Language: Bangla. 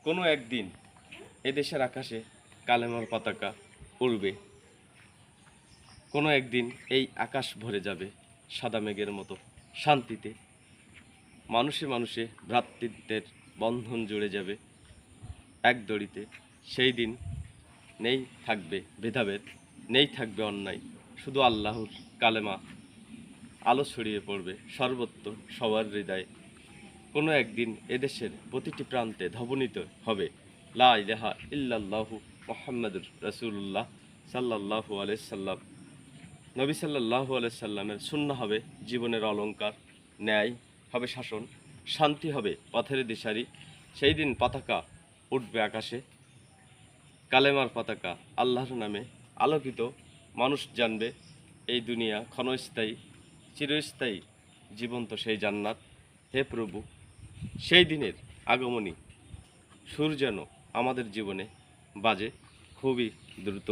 কোনো একদিন এদেশের আকাশে কালেমার পতাকা উড়বে। কোনো একদিন এই আকাশ ভরে যাবে সাদা মেঘের মতো শান্তিতে। মানুষে মানুষে ভ্রাতৃত্বের বন্ধন জুড়ে যাবে এক দড়িতে। সেই দিন নেই থাকবে ভেদাভেদ, নেই থাকবে অন্যায়, শুধু আল্লাহর কালেমা আলো ছড়িয়ে পড়বে সর্বত্র সবার হৃদয়ে। কোনো একদিন এদেশের প্রতিটি প্রান্তে ধ্বনিত হবে লা ইলাহা ইল্লাল্লাহু মুহাম্মাদুর রাসূলুল্লাহ সাল্লাল্লাহু আলাইহি সাল্লাম। নবী সাল্লাল্লাহু আলাইহি সাল্লামের সুন্নাহ হবে জীবনের অলংকার, ন্যায় হবে শাসন, শান্তি হবে পথের দিশারি। সেই দিন পতাকা উঠবে আকাশে, কালেমার পতাকা আল্লাহর নামে আলোকিত। মানুষ জানবে এই দুনিয়া ক্ষণস্থায়ী, চিরস্থায়ী জীবন্ত সেই জান্নাত। হে প্রভু, সেই দিনের আগমনী সুর যেন আমাদের জীবনে বাজে খুবই দ্রুত।